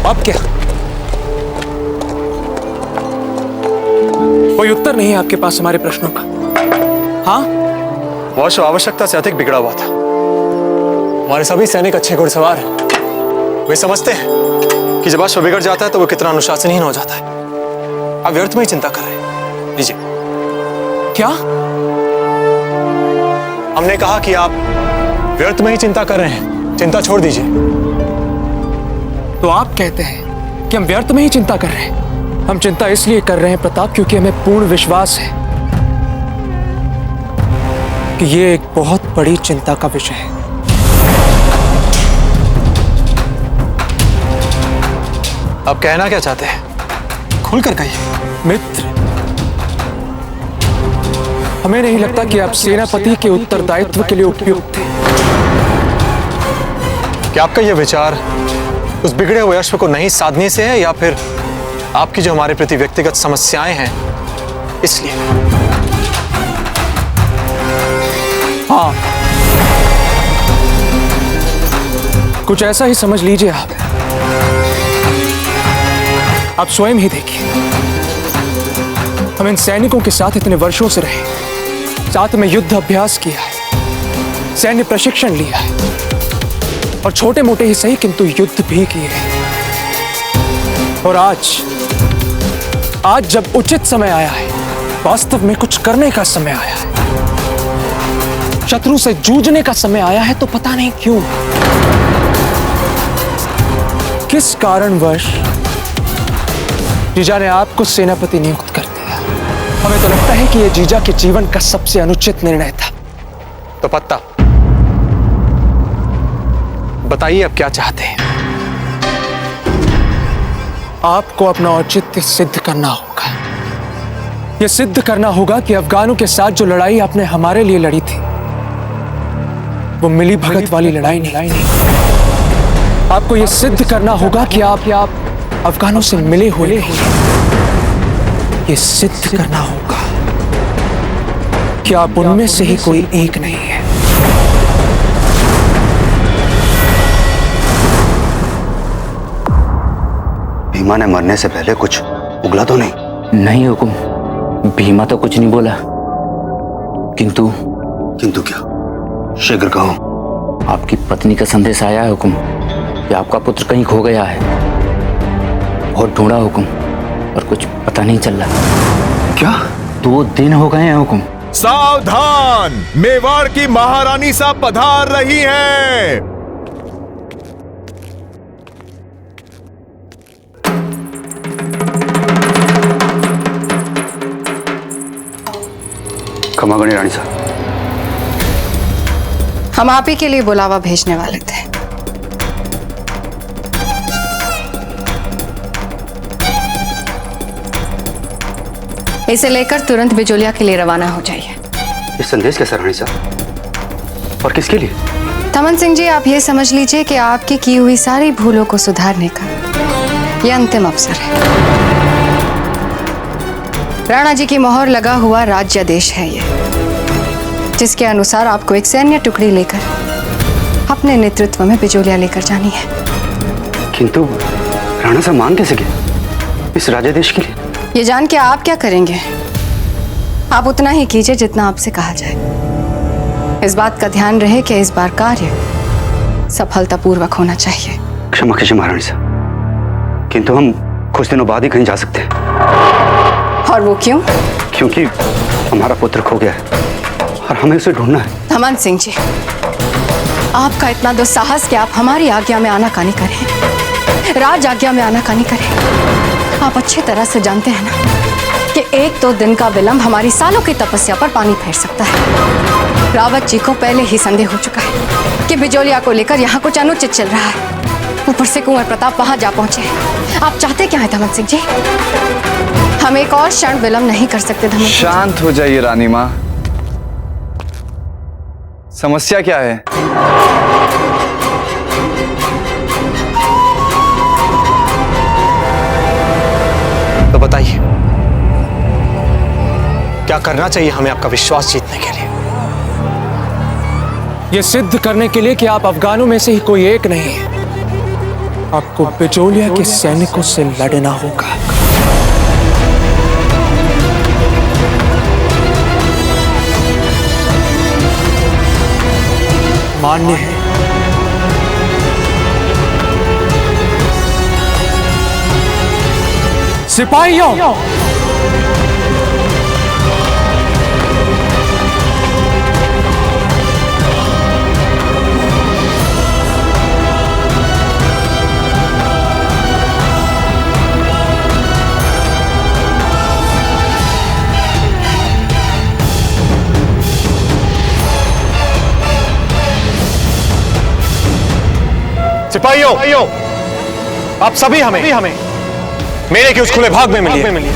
अब क्या? कोई उत्तर नहीं है आपके पास हमारे प्रश्नों का? हाँ, वो अश्व आवश्यकता से अधिक बिगड़ा हुआ था। हमारे सभी सैनिक अच्छे घुड़सवार हैं। वे समझते हैं कि जब अश्व बिगड़ जाता है तो वो कितना अनुशासनहीन हो जाता है। आप व्यर्थ में ही चिंता कर रहे हैं। लीजिए। क्या? हमने कहा कि आप व्यर्थ में ही चिंता कर रहे हैं। चिंता छोड़ दीजिए। तो आप कहते हैं कि हम व्यर्थ में ही चिंता कर रहे हैं? हम चिंता इसलिए कर रहे हैं प्रताप, क्योंकि हमें पूर्ण विश्वास है कि ये एक बहुत बड़ी चिंता का विषय है। आप कहना क्या चाहते हैं? खुलकर कहिए। मित्र, हमें नहीं लगता कि आप सेनापति के उत्तरदायित्व के लिए उपयुक्त थे। क्या आपका यह विचार उस बिगड़े हुए अश्व को नहीं साधने से है, या फिर आपकी जो हमारे प्रति व्यक्तिगत समस्याएं हैं इसलिए? हाँ, कुछ ऐसा ही समझ लीजिए आप स्वयं ही देखिए। हम इन सैनिकों के साथ इतने वर्षों से रहे, साथ में युद्ध अभ्यास किया है, सैन्य प्रशिक्षण लिया है, और छोटे मोटे ही सही किंतु युद्ध भी किए हैं। और आज जब उचित समय आया है, वास्तव में कुछ करने का समय आया है, शत्रु से जूझने का समय आया है, तो पता नहीं क्यों, किस कारणवश जीजा ने आपको सेनापति नियुक्त कर दिया। हमें तो लगता है कि यह जीजा के जीवन का सबसे अनुचित निर्णय था। तो पत्ता बताइए, अब क्या चाहते हैं? आपको अपना औचित्य सिद्ध करना होगा। यह सिद्ध करना होगा कि अफगानों के साथ जो लड़ाई आपने हमारे लिए लड़ी थी, वो मिली भगत वाली लड़ाई नहीं। आपको यह सिद्ध करना होगा कि आप अफगानों से मिले हुए हैं। यह सिद्ध करना होगा कि आप उनमें से ही कोई एक नहीं है। भीमा ने मरने से पहले कुछ उगला तो नहीं? नहीं हुकुम, भीमा तो कुछ नहीं बोला। किंतु क्या? शीघ्र कहो। आपकी पत्नी का संदेश आया है हुकुम कि आपका पुत्र कहीं खो गया है। बहुत ढूंढा हुकुम, और कुछ पता नहीं चल रहा। क्या? 2 दिन हो गए हैं हुकुम। सावधान, मेवाड़ की महारानी साहब पधार रही हैं। खमागणी रानी साहब, हम आप ही के लिए बुलावा भेजने वाले थे। इसे लेकर तुरंत बिजोलिया के लिए रवाना हो जाइए। ये संदेश कैसा रानी साहब, और किसके लिए? थमन सिंह जी, आप ये समझ लीजिए कि आपकी की हुई सारी भूलों को सुधारने का यह अंतिम अवसर है। राणा जी की मोहर लगा हुआ राज्यादेश है ये, जिसके अनुसार आपको एक सैन्य टुकड़ी लेकर अपने नेतृत्व में बिजोलिया लेकर जानी है। किंतु राणा साहब मान कैसे गए इस राज्यादेश के लिए? ये जान के आप क्या करेंगे? आप उतना ही कीजिए जितना आपसे कहा जाए। इस बात का ध्यान रहे कि इस बार कार्य सफलतापूर्वक होना चाहिए। क्षमा कीजिए महारानी साहब, किंतु हम कुछ दिनों बाद ही कहीं जा सकते हैं। और वो क्यों? क्योंकि हमारा पुत्र खो गया है और हमें उसे ढूंढना है। थमन सिंह जी, आपका इतना दुस्साहस कि आप हमारी आज्ञा में आनाकानी करें, राज आज्ञा में आनाकानी करें। आप अच्छी तरह से जानते हैं ना कि 1-2 दिन का विलंब हमारी सालों की तपस्या पर पानी फेर सकता है। रावत जी को पहले ही संदेह हो चुका है कि बिजोलिया को लेकर यहाँ कुछ अनुचित चल रहा है। ऊपर से कुंवर प्रताप वहां जा पहुंचे। आप चाहते क्या है थमन सिंह जी? हम एक और क्षण विलंब नहीं कर सकते। धमन, शांत हो जाइए रानी माँ। समस्या क्या है? तो बताइए, क्या करना चाहिए हमें आपका विश्वास जीतने के लिए? यह सिद्ध करने के लिए कि आप अफगानों में से ही कोई एक नहीं है, आपको बिजोलिया के सैनिकों से लड़ना होगा। मान्य है। सिपाहियों, सिपाहियों, आप सभी हमें मेरे के उस खुले भाग में मिलिए।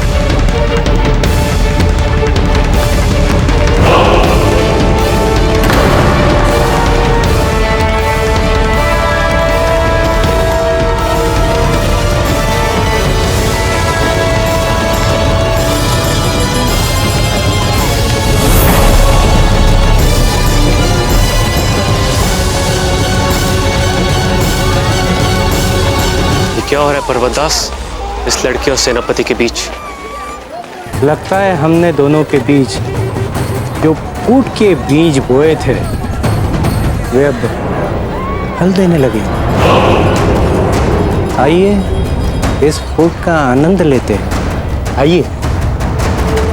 क्या हो रहा है पर्वतदास इस लड़के और सेनापति के बीच? लगता है हमने दोनों के बीच जो फूट के बीज बोए थे वे अब फल देने लगे। आइए इस फूट का आनंद लेते हैं। आइए।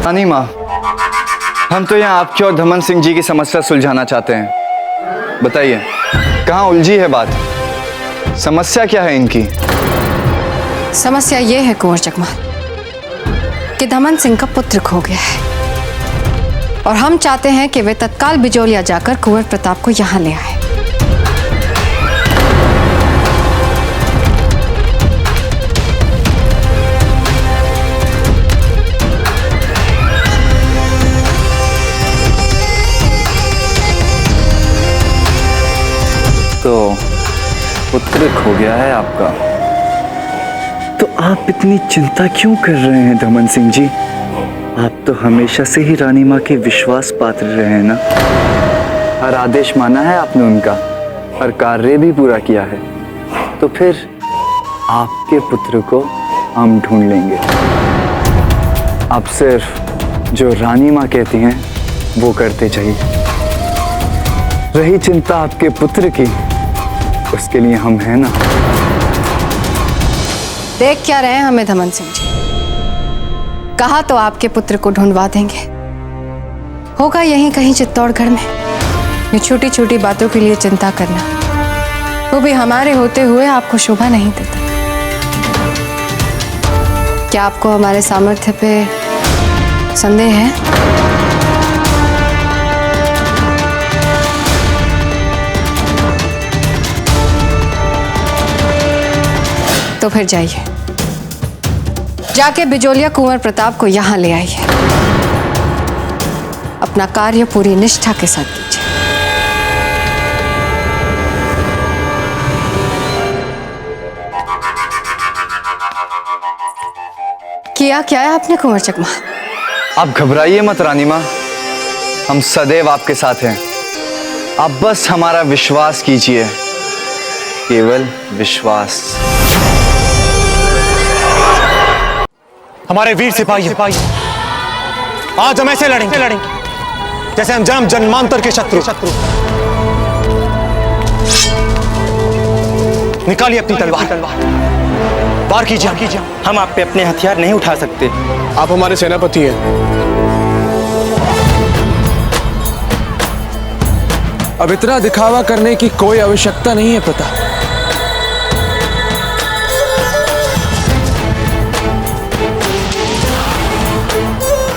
रानी माँ, हम तो यहाँ आपकी और धमन सिंह जी की समस्या सुलझाना चाहते हैं। बताइए कहाँ उलझी है बात? समस्या क्या है इनकी? समस्या ये है कुंवर जगमाल कि धमन सिंह का पुत्र खो गया है और हम चाहते हैं कि वे तत्काल बिजोलिया जाकर कुंवर प्रताप को यहाँ ले आए। तो पुत्र खो गया है आपका, तो आप इतनी चिंता क्यों कर रहे हैं धमन सिंह जी? आप तो हमेशा से ही रानी माँ के विश्वास पात्र रहे हैं ना। हर आदेश माना है आपने उनका, हर कार्य भी पूरा किया है, तो फिर आपके पुत्र को हम ढूंढ लेंगे। आप सिर्फ जो रानी माँ कहती हैं वो करते जाइए। रही चिंता आपके पुत्र की, उसके लिए हम हैं ना। देख क्या रहे हैं हमें धमन सिंह जी? कहा तो आपके पुत्र को ढूंढवा देंगे, होगा यहीं कहीं चित्तौड़गढ़ में। ये छोटी छोटी बातों के लिए चिंता करना, वो भी हमारे होते हुए, आपको शोभा नहीं देता। क्या आपको हमारे सामर्थ्य पे संदेह है? तो फिर जाइए, जाके बिजोलिया कुंवर प्रताप को यहां ले आइए। अपना कार्य पूरी निष्ठा के साथ कीजिए। किया क्या है आपने कुंवर जगमाल? आप घबराइए मत रानी माँ, हम सदैव आपके साथ हैं। आप बस हमारा विश्वास कीजिए, केवल विश्वास। हमारे वीर सिपाही आज हम ऐसे लड़ेंगे जैसे हम जन्म जन्मांतर के शत्रु। निकालिए अपनी तलवार, वार कीजिए। हम आप पे अपने हथियार नहीं उठा सकते। आप हमारे सेनापति हैं। अब इतना दिखावा करने की कोई आवश्यकता नहीं है प्रताप।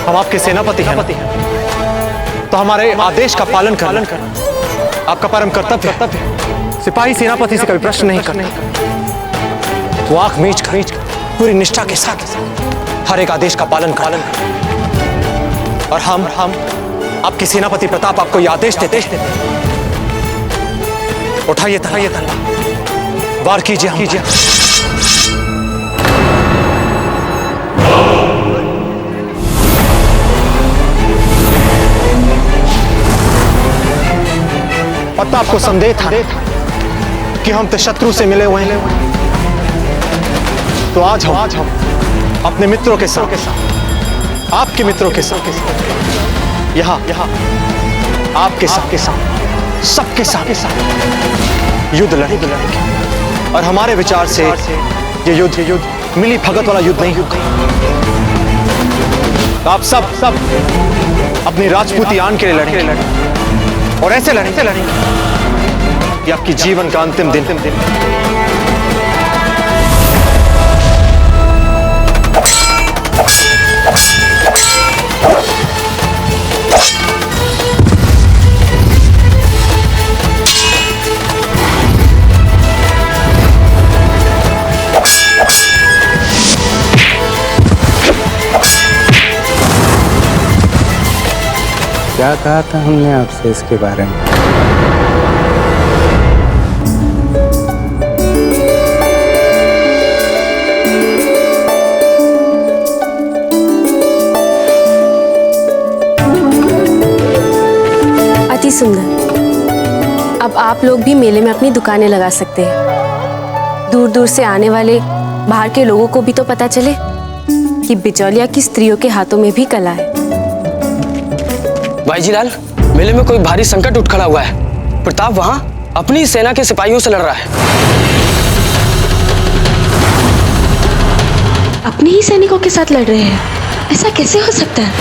हम आपके सेनापति हैं, तो हमारे आदेश का पालन करना आपका परम कर्तव्य है। सिपाही सेनापति से कभी प्रश्न नहीं करते। वो आंख मीच कर पूरी निष्ठा के साथ हर एक आदेश का पालन कर। और हम आपके सेनापति प्रताप आपको यह आदेश देते हैं, उठाइए तलवार, वार कीजिए। पता आपको संदेह था कि हम तो शत्रु से मिले हुए हैं, तो आज हम अपने मित्रों के साथ, आपके मित्रों के साथ यहाँ आपके साथ सबके साथ युद्ध लड़ेंगे। और हमारे विचार से ये युद्ध मिली भगत वाला युद्ध नहीं होगा। आप सब अपनी राजपूती आन के लिए लड़ेंगे, और ऐसे लड़ेंगे कि आपकी जीवन का अंतिम दिन क्या कहा था हमने आपसे इसके बारे में? अति सुंदर। अब आप लोग भी मेले में अपनी दुकानें लगा सकते हैं। दूर दूर से आने वाले बाहर के लोगों को भी तो पता चले कि बिचौलिया की स्त्रियों के हाथों में भी कला है। भाई जी लाल, मेले में कोई भारी संकट उठ खड़ा हुआ है। प्रताप वहां अपनी सेना के सिपाहियों से लड़ रहा है। अपने ही सैनिकों के साथ लड़ रहे हैं? ऐसा कैसे हो सकता है?